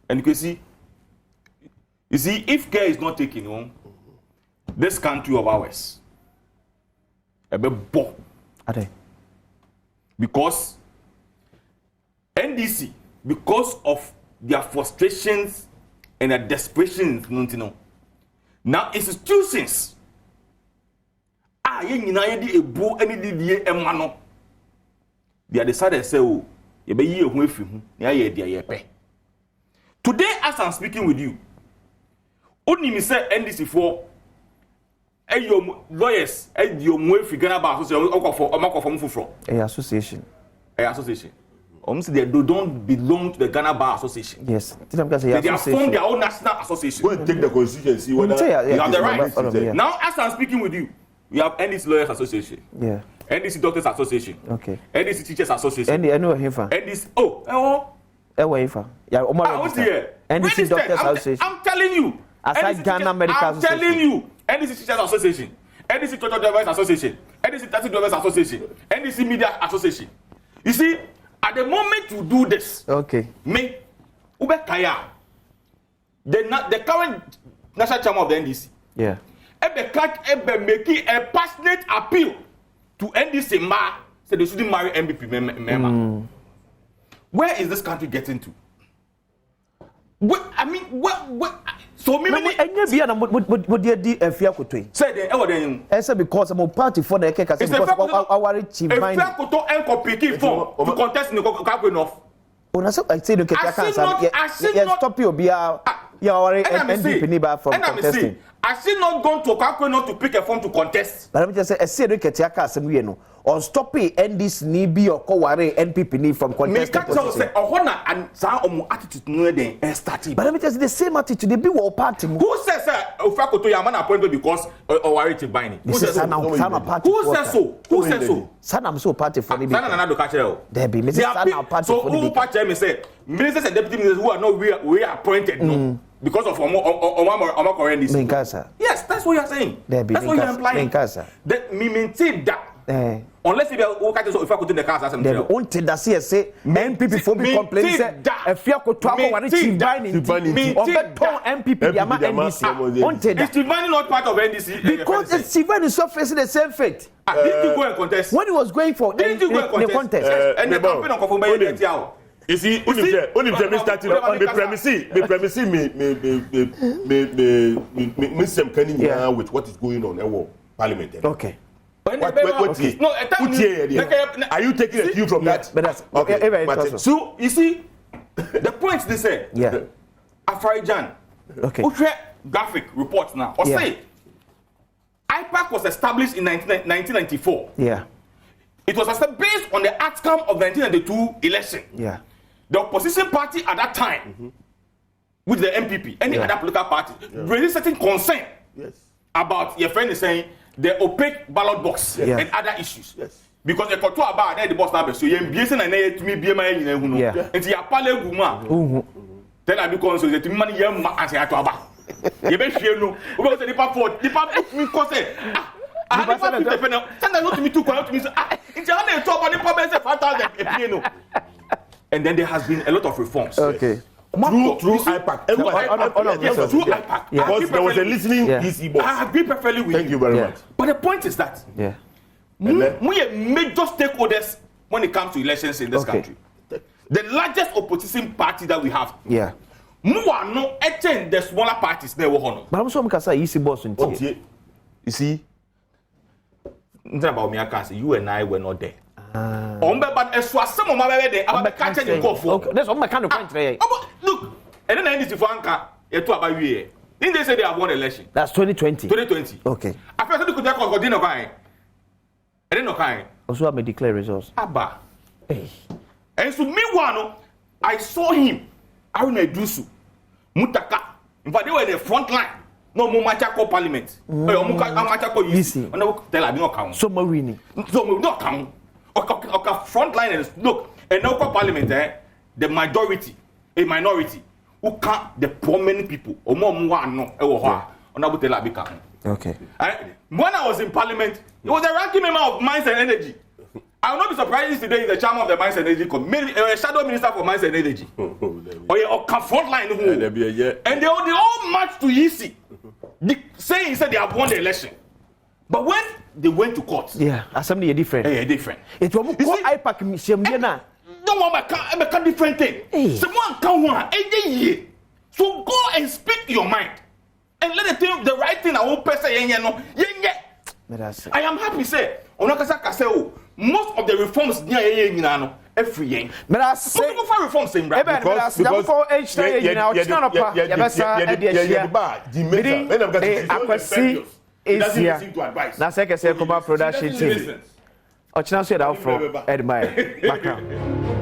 And you can see, if care is not taken on this country of ours, a bit bomb. Because NDC, because of their frustrations and their desperation, now institutions they are decided to say, oh, today as I'm speaking with you, Only me say NDC for your lawyers, your more figure about association. Association. They don't belong to the Ghana Bar Association. Yes. They have formed their own national association. Go and take the constitution, see whether you have the right. Now, as I'm speaking with you, we have NDC Lawyers Association. Yeah. NDC Doctors Association. Okay. NDC Teachers Association. NDC. Yeah. NDC Doctors Association. I'm telling you. Aside Ghana Medical Association. I'm telling you. NDC Teachers Association. NDC Total Drivers Association. NDC Taxi Drivers Association. NDC Media Association. You see, at the moment you do this, okay, me, Ube Kaya, the current national chairman of the NDC, yeah, Ebe making a passionate appeal to NDC ma, say they shouldn't marry MVP member. Where is this country getting to? I mean, what? So me, say because I'm a party for the cake. Because our chief mine. To contest in the enough. I say the cake. Stop you, be from contesting. I still not gone to Kakweno to pick a form to contest. But let me just say, I say the cake. Or stop it and this need be or co-ware NPP from contesting. And some attitude no then started. But let me just say the same attitude. They be war party. Who says Ofakoto Yaman appointed because Owari to buy it? Who says so? Who says so? Who says so? Son, I'm so party for the Sana Nana do catcher. There be Mrs. Party so who party me say ministers and deputy ministers who are not we appointed no because of Omar Korendi. Yes, that's what you're saying. That's what you're implying. That me maintain that. Unless you are catch so if I could in the cars as I'm telling you. Until that say MPP for me complain say if you could talk about chief dining of the MPP Yama NDC. Is chief dining not part of NDC? Because chief dining is facing the same fate. Did you go and contest? When he was going for the contest and the campaign of Kofumba you see, only me starting on the premises, me some cunning with what is going on in Parliament. Okay. Are you taking a cue from that? But that's okay. So you see, the point they say, yeah. Afarijan, okay. Graphic reports now, or say, IPAC was established in 1994. Yeah. It was established based on the outcome of the 1992 election. Yeah. The opposition party at that time, with the MPP, any other political party, raised certain concern about your friend is saying the opaque ballot box and other issues. Yes. Because the control about the boss number, so you MBS and I to me be my in yeah. And you pale guma. Then I become so that money young man say to aba. You be fear no. We go to the passport. The passport me cause I have to pay now. Send not to me too quiet to me say it's a hundred top and the problem say 5,000 and then there has been a lot of reforms. Okay. Through IPAC. Through IPAC. Because there was a listening easy box. I agree perfectly with you. Thank you very much. But the point is that we are major stakeholders when it comes to elections in this country. The largest opposition party that we have. Yeah. Mu are no attend the smaller parties there. But I'm so much easy boss. You see, about me, I can say you and I were not there. But as far as some of my there, I'm catching you go for. That's all my kind of point today. Look, and then I need to find about you. Then they say they have won election. That's 2020. 2020. Okay. I first could take on dinner kind. And then no kind. Also, I may declare results. Abba. Hey. And so meanwhile, I saw him. Aruna Dusu, Mutaka. In fact, they were in the front line. No more Machako Parliament. Machako easy. Tell me no count. So Marini. So no count. Okay, front line. Look, and no Parliament. The majority, a minority, who can't the prominent people. Or more no. Okay. When I was in Parliament, it was a ranking member of Mines and Energy. I will not be surprised if today is the chairman of the Mines and Energy Committee, a shadow minister for Mines and Energy. Or front line. And they all marched to EC, saying he said they have won the election. But when they went to court, assembly is different. Different. It was called IPAC mission. No one can different thing. Someone can one. So go and speak your mind. And let the right thing I won't person. I am happy say most of the reforms every yen. But I say, go for reform same right. Because for each day, you know, it's not a part. You better at the is here. Now, second, say, come production team. Or chance it out from Edmire background.